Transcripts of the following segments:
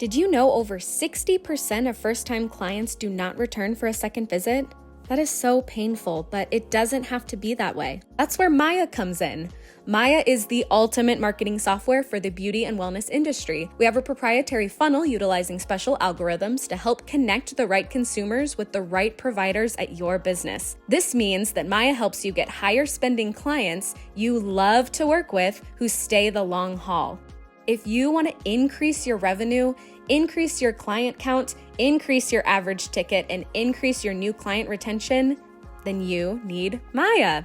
Did you know over 60% of first-time clients do not return for a second visit? That is so painful, but it doesn't have to be that way. That's where Maya comes in. Maya is the ultimate marketing software for the beauty and wellness industry. We have a proprietary funnel utilizing special algorithms to help connect the right consumers with the right providers at your business. This means that Maya helps you get higher spending clients you love to work with who stay the long haul. If you want to increase your revenue, increase your client count, increase your average ticket, and increase your new client retention, then you need Maya.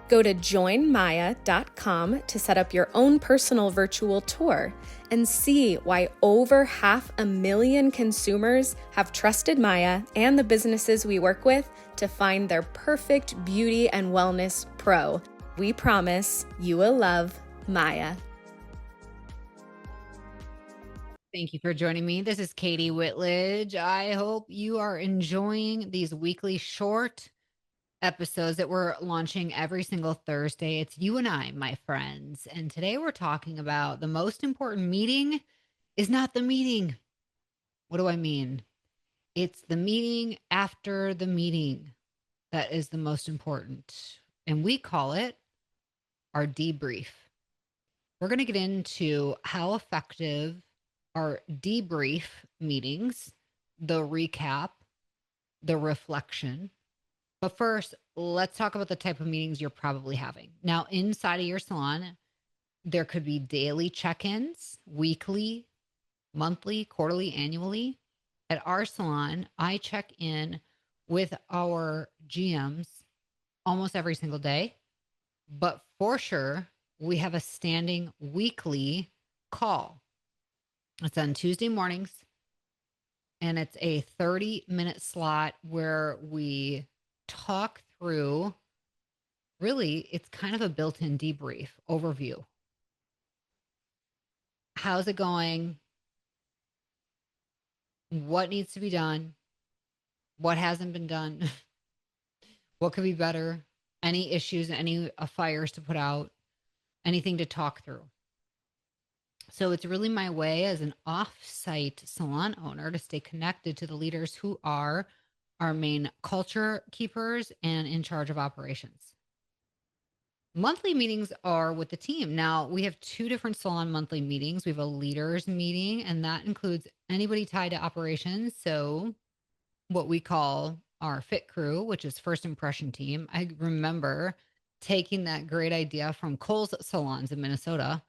Go to joinmaya.com to set up your own personal virtual tour and see why over 500,000 consumers have trusted Maya and the businesses we work with to find their perfect beauty and wellness pro. We promise you will love Maya. Thank you for joining me. This is Kati Whitledge. I hope you are enjoying these weekly short episodes that we're launching every single Thursday. It's you and I, my friends. And today we're talking about the most important meeting is not the meeting. What do I mean? It's the meeting after the meeting that is the most important. And we call it our debrief. We're going to get into how effective our debrief meetings, the recap, the reflection. But first, let's talk about the type of meetings you're probably having. Now, inside of your salon, there could be daily check-ins, weekly, monthly, quarterly, annually. At our salon, I check in with our GMs almost every single day. But for sure, we have a standing weekly call. It's on Tuesday mornings, and it's a 30-minute slot where we talk through, really, it's kind of a built-in debrief overview. How's it going? What needs to be done? What hasn't been done? What could be better? Any issues, any fires to put out? Anything to talk through? So it's really my way as an off-site salon owner to stay connected to the leaders who are our main culture keepers and in charge of operations. Monthly meetings are with the team. Now, we have two different salon monthly meetings. We have a leaders meeting, and that includes anybody tied to operations. So what we call our fit crew, which is first impression team. I remember taking that great idea from Kohl's salons in Minnesota.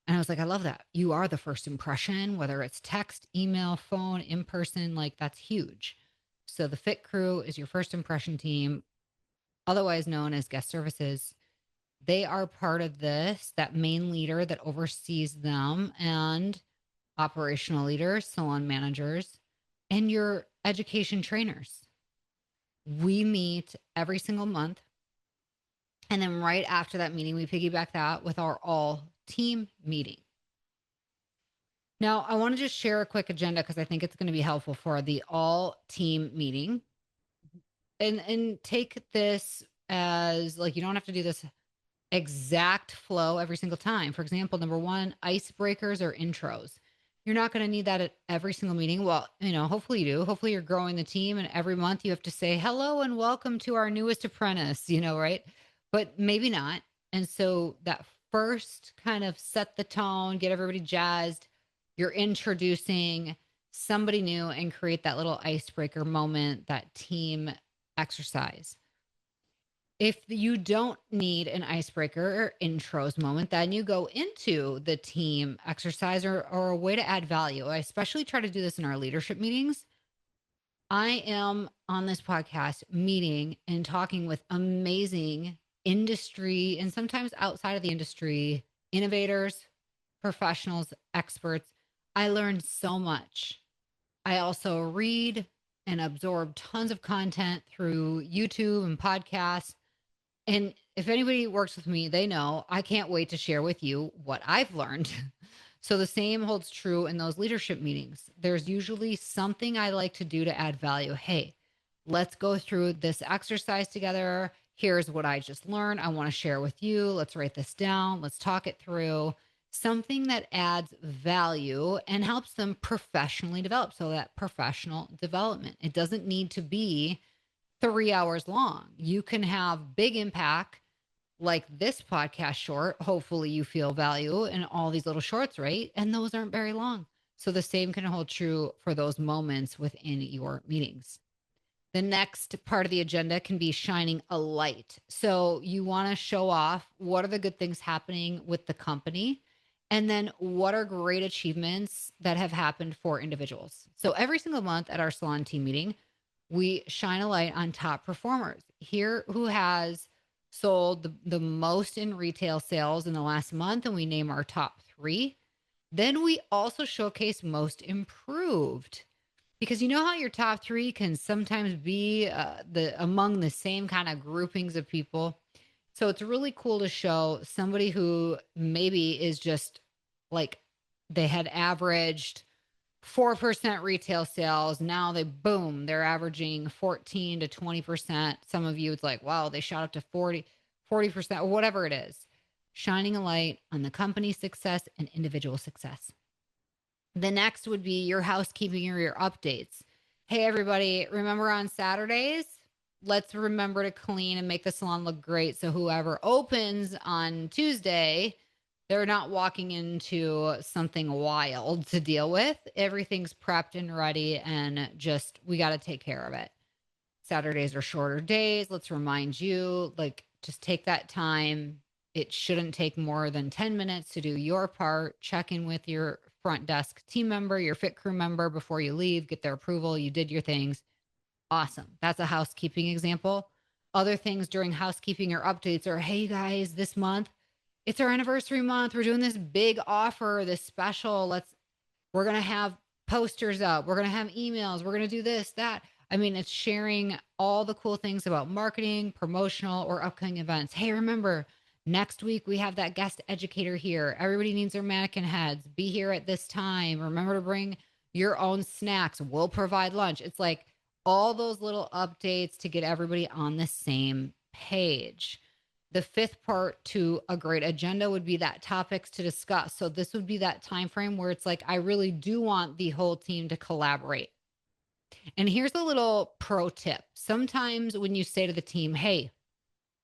And I was like, I love that. You are the first impression, whether it's text, email, phone, in person, like that's huge. So the fit crew is your first impression team, otherwise known as guest services. They are part of this, that main leader that oversees them, and operational leaders, salon managers, and your education trainers. We meet every single month. And then right after that meeting, we piggyback that with our all team meeting. Now, I want to just share a quick agenda because I think it's going to be helpful for the all team meeting. And take this as like, you don't have to do this exact flow every single time. For example, number one, icebreakers or intros. You're not going to need that at every single meeting. Well, hopefully you do. Hopefully you're growing the team, and every month you have to say hello and welcome to our newest apprentice, right? But maybe not. And so that first kind of set the tone, get everybody jazzed. You're introducing somebody new and create that little icebreaker moment, that team exercise. If you don't need an icebreaker or intros moment, then you go into the team exercise or a way to add value. I especially try to do this in our leadership meetings. I am on this podcast meeting and talking with amazing industry and sometimes outside of the industry, innovators, professionals, experts. I learned so much. I also read and absorb tons of content through YouTube and podcasts. And if anybody works with me, they know I can't wait to share with you what I've learned. So the same holds true in those leadership meetings. There's usually something I like to do to add value. Hey, let's go through this exercise together. Here's what I just learned. I want to share with you. Let's write this down. Let's talk it through. something that adds value and helps them professionally develop. So that professional development, it doesn't need to be 3 hours long. You can have big impact like this podcast short. Hopefully you feel value in all these little shorts, right? And those aren't very long. So the same can hold true for those moments within your meetings. The next part of the agenda can be shining a light. So you want to show off what are the good things happening with the company, and then what are great achievements that have happened for individuals. So every single month at our salon team meeting, we shine a light on top performers. Here who has sold the most in retail sales in the last month, and we name our top three. Then we also showcase most improved, because you know how your top three can sometimes be among the same kind of groupings of people. So it's really cool to show somebody who maybe is just like they had averaged 4% retail sales. Now they're averaging 14 to 20%. Some of you, it's like, wow, they shot up to 40%, or whatever it is. Shining a light on the company's success and individual success. The next would be your housekeeping or your updates. Hey, everybody, remember on Saturdays, let's remember to clean and make the salon look great. So whoever opens on Tuesday, they're not walking into something wild to deal with. Everything's prepped and ready, and just, we got to take care of it. Saturdays are shorter days. Let's remind you, like, just take that time. It shouldn't take more than 10 minutes to do your part. Check in with your front desk team member, your fit crew member before you leave, get their approval. You did your things. Awesome. That's a housekeeping example. Other things during housekeeping or updates are, hey guys, this month, it's our anniversary month. We're doing this big offer, this special. We're going to have posters up. We're going to have emails. We're going to do this, that. I mean, it's sharing all the cool things about marketing, promotional, or upcoming events. Hey, remember, next week we have that guest educator here. Everybody needs their mannequin heads. Be here at this time. Remember to bring your own snacks. We'll provide lunch. It's like all those little updates to get everybody on the same page. The fifth part to a great agenda would be that topics to discuss. So this would be that time frame where it's like, I really do want the whole team to collaborate. And here's a little pro tip. Sometimes when you say to the team, hey,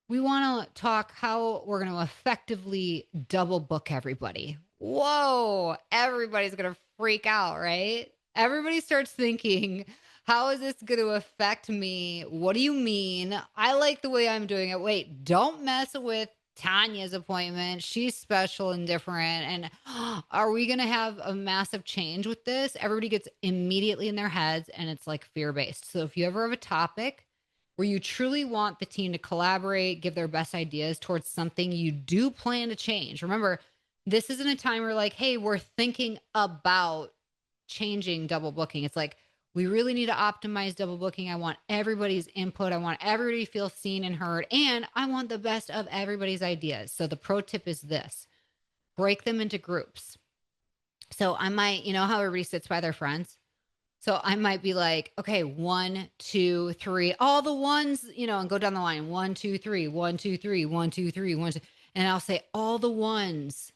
we want to talk how we're going to effectively double book everybody. Whoa, everybody's going to freak out, right? Everybody starts thinking, how is this going to affect me? What do you mean? I like the way I'm doing it. Wait, don't mess with Tanya's appointment. She's special and different. And are we going to have a massive change with this? Everybody gets immediately in their heads, and it's like fear-based. So if you ever have a topic where you truly want the team to collaborate, give their best ideas towards something you do plan to change. Remember, this isn't a time where like, hey, we're thinking about changing double booking. It's like, we really need to optimize double booking. I want everybody's input. I want everybody to feel seen and heard. And I want the best of everybody's ideas. So the pro tip is this: break them into groups. So I might, you know how everybody sits by their friends? So I might be like, okay, 1, 2, 3, all the ones, and go down the line. 1, 2, 3, 1, 2, 3, 1, 2, 3, 1, 2. And I'll say all the ones,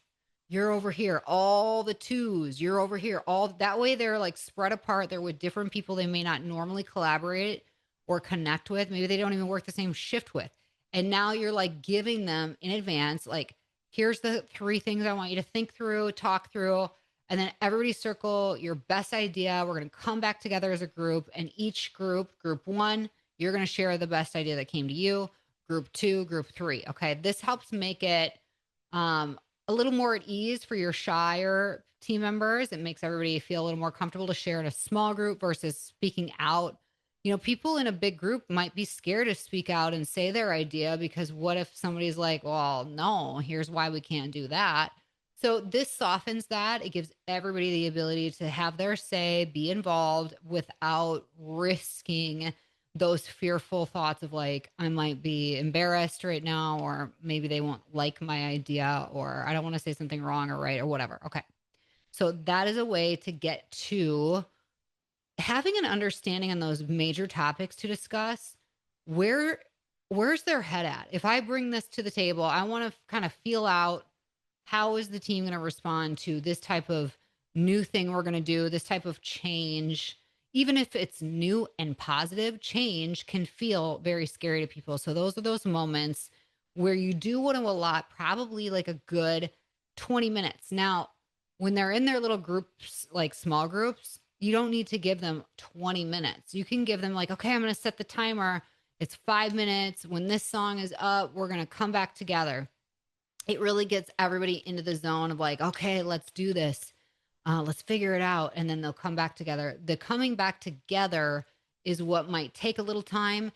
you're over here. All the twos, you're over here. All that way they're like spread apart. They're with different people they may not normally collaborate or connect with. Maybe they don't even work the same shift with. And now you're like giving them in advance, like, here's the 3 things I want you to think through, talk through. And then everybody circle your best idea. We're going to come back together as a group. And each group 1, you're going to share the best idea that came to you. Group 2, group 3. Okay. This helps make it a little more at ease for your shyer team members. It makes everybody feel a little more comfortable to share in a small group versus speaking out. People in a big group might be scared to speak out and say their idea, because what if somebody's like, well, no, here's why we can't do that. So this softens that. It gives everybody the ability to have their say, be involved without risking those fearful thoughts of like, I might be embarrassed right now, or maybe they won't like my idea, or I don't want to say something wrong or right or whatever. Okay. So that is a way to get to having an understanding on those major topics to discuss. Where's their head at? If I bring this to the table, I want to kind of feel out how is the team going to respond to this type of new thing we're going to do, this type of change? Even if it's new and positive, change can feel very scary to people. So those are those moments where you do want to allot probably like a good 20 minutes. Now, when they're in their little groups, like small groups, you don't need to give them 20 minutes. You can give them like, okay, I'm going to set the timer. It's 5 minutes. When this song is up, we're going to come back together. It really gets everybody into the zone of like, okay, let's do this. Let's figure it out. And then they'll come back together. The coming back together is what might take a little time.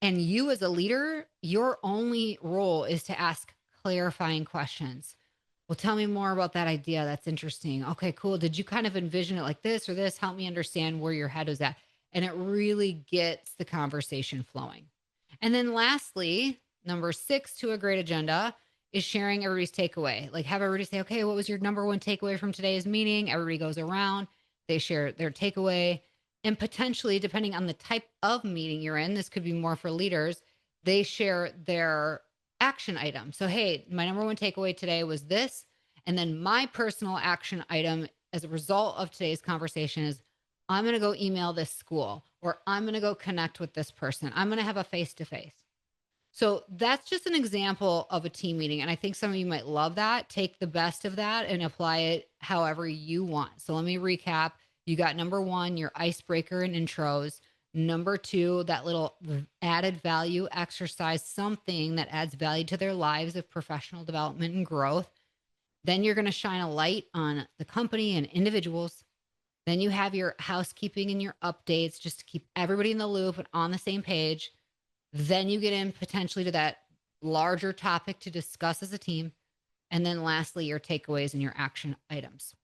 And you as a leader, your only role is to ask clarifying questions. Well, tell me more about that idea. That's interesting. Okay, cool. Did you kind of envision it like this or this? Help me understand where your head was at. And it really gets the conversation flowing. And then lastly, number 6 to a great agenda is sharing everybody's takeaway. Like have everybody say, okay, what was your number one takeaway from today's meeting? Everybody goes around, they share their takeaway. And potentially, depending on the type of meeting you're in, this could be more for leaders, they share their action item. So, hey, my number one takeaway today was this. And then my personal action item as a result of today's conversation is I'm going to go email this school, or I'm going to go connect with this person. I'm going to have a face to face. So that's just an example of a team meeting. And I think some of you might love that. Take the best of that and apply it however you want. So let me recap. You got number 1, your icebreaker and intros. Number 2, that little added value exercise, something that adds value to their lives of professional development and growth. Then you're going to shine a light on the company and individuals. Then you have your housekeeping and your updates just to keep everybody in the loop and on the same page. Then you get in potentially to that larger topic to discuss as a team. And then lastly, your takeaways and your action items.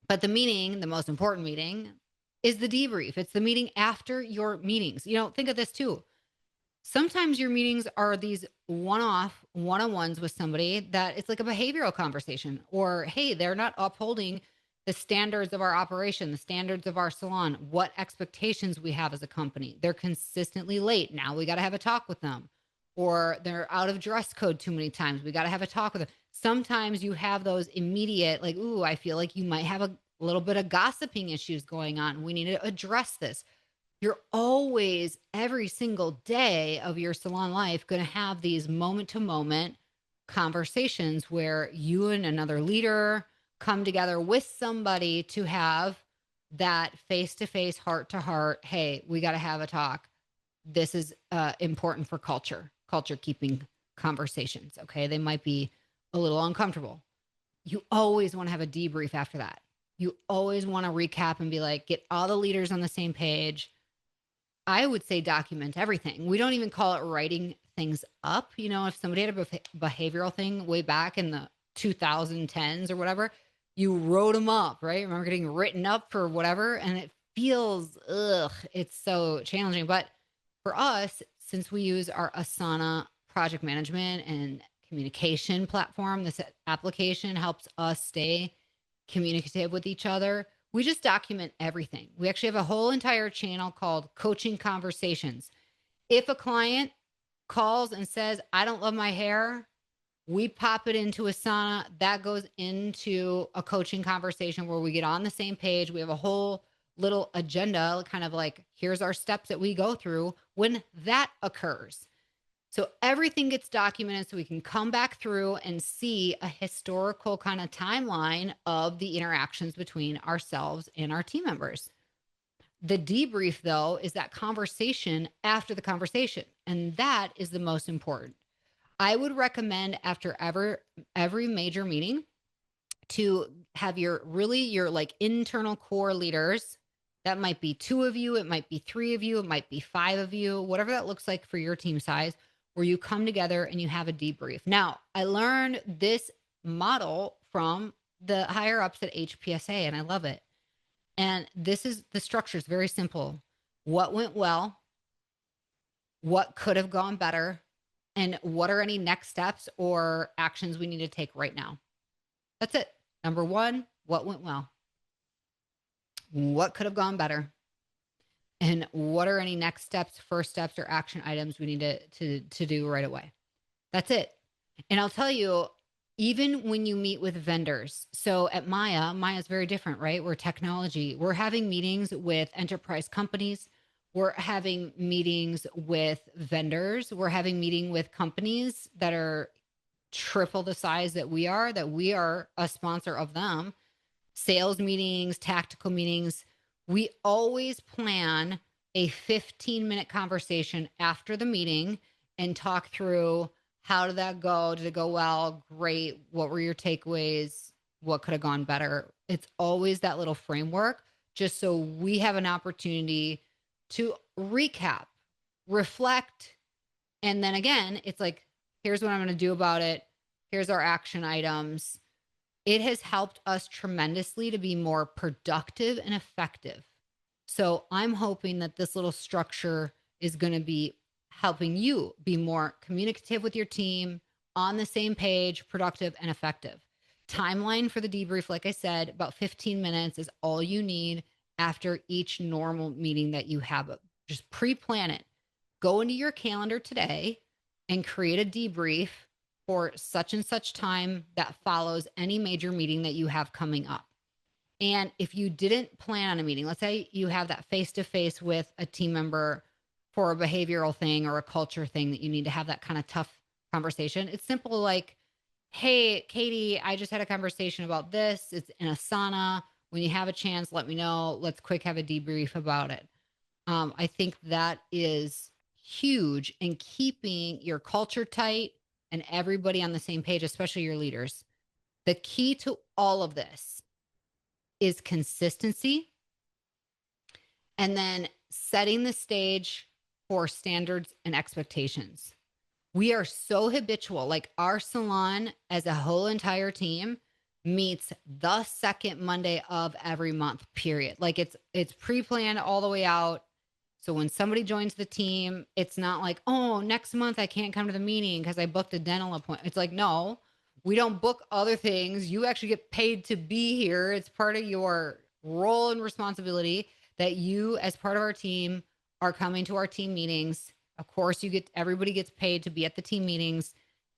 But the meeting, the most important meeting, is the debrief. It's the meeting after your meetings. Think of this too. Sometimes your meetings are these one-off one-on-ones with somebody that it's like a behavioral conversation, or, hey, they're not upholding the standards of our operation, the standards of our salon, what expectations we have as a company. They're consistently late. Now we got to have a talk with them. Or they're out of dress code too many times. We got to have a talk with them. Sometimes you have those immediate, like, ooh, I feel like you might have a little bit of gossiping issues going on. We need to address this. You're always, every single day of your salon life, going to have these moment to moment conversations where you and another leader come together with somebody to have that face-to-face, heart-to-heart, hey, we got to have a talk. This is important for culture keeping conversations. Okay. They might be a little uncomfortable. You always want to have a debrief after that. You always want to recap and be like, get all the leaders on the same page. I would say document everything. We don't even call it writing things up. If somebody had a behavioral thing way back in the 2010s or whatever, you wrote them up, right? Remember getting written up for whatever, and it feels, it's so challenging. But for us, since we use our Asana project management and communication platform, this application helps us stay communicative with each other. We just document everything. We actually have a whole entire channel called Coaching Conversations. If a client calls and says, I don't love my hair, we pop it into Asana. That goes into a coaching conversation where we get on the same page. We have a whole little agenda, kind of like, here's our steps that we go through when that occurs. So everything gets documented so we can come back through and see a historical kind of timeline of the interactions between ourselves and our team members. The debrief, though, is that conversation after the conversation. And that is the most important. I would recommend after every major meeting to have your like internal core leaders. That might be 2 of you. It might be 3 of you. It might be 5 of you, whatever that looks like for your team size, where you come together and you have a debrief. Now, I learned this model from the higher ups at HPSA, and I love it. And this is the structure is very simple. What went well? What could have gone better? And what are any next steps or actions we need to take right now? That's it. Number 1, what went well? What could have gone better? And what are any next steps, first steps, or action items we need to do right away? That's it. And I'll tell you, even when you meet with vendors. So at Maya's very different, right? We're technology. We're having meetings with enterprise companies. We're having meetings with vendors. We're having meeting with companies that are triple the size that we are a sponsor of them. Sales meetings, tactical meetings. We always plan a 15-minute conversation after the meeting and talk through, how did that go? Did it go well? Great. What were your takeaways? What could have gone better? It's always that little framework, just so we have an opportunity to recap, reflect. And then again, it's like, here's what I'm going to do about it. Here's our action items. It has helped us tremendously to be more productive and effective. So I'm hoping that this little structure is going to be helping you be more communicative with your team, on the same page, productive and effective. Timeline for the debrief, like I said, about 15 minutes is all you need after each normal meeting that you have. Just pre-plan it. Go into your calendar today and create a debrief for such and such time that follows any major meeting that you have coming up. And if you didn't plan on a meeting, let's say you have that face-to-face with a team member for a behavioral thing or a culture thing that you need to have that kind of tough conversation. It's simple, like, hey, Katie, I just had a conversation about this. It's in Asana. When you have a chance, let me know. Let's quick have a debrief about it. I think that is huge in keeping your culture tight and everybody on the same page, especially your leaders. The key to all of this is consistency, and then setting the stage for standards and expectations. We are so habitual, like our salon as a whole entire team meets the second Monday of every month, period. Like it's pre-planned all the way out. So when somebody joins the team, it's not like, oh, next month I can't come to the meeting because I booked a dental appointment. It's like, no, we don't book other things. You actually get paid to be here. It's part of your role and responsibility that you, as part of our team, are coming to our team meetings. Of course, everybody gets paid to be at the team meetings.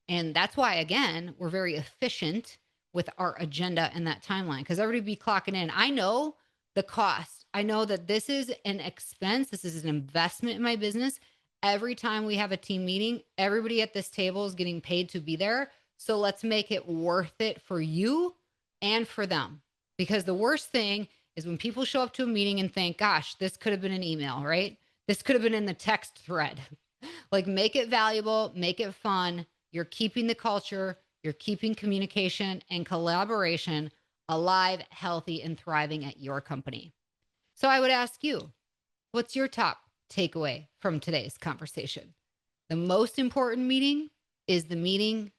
And that's why, again, we're very efficient with our agenda and that timeline, because everybody be clocking in. I know the cost. I know that this is an expense. This is an investment in my business. Every time we have a team meeting, everybody at this table is getting paid to be there. So let's make it worth it for you and for them. Because the worst thing is when people show up to a meeting and think, gosh, this could have been an email, right? This could have been in the text thread. Like, make it valuable, make it fun. You're keeping the culture, you're keeping communication and collaboration alive, healthy, and thriving at your company. So I would ask you, what's your top takeaway from today's conversation? The most important meeting is the meeting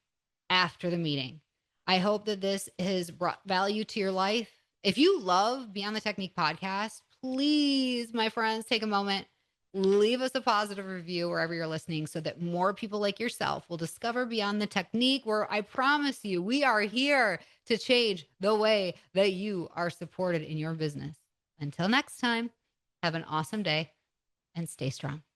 after the meeting. I hope that this has brought value to your life. If you love Beyond the Technique podcast, please, my friends, take a moment, leave us a positive review wherever you're listening so that more people like yourself will discover Beyond the Technique, where I promise you, we are here to change the way that you are supported in your business. Until next time, have an awesome day and stay strong.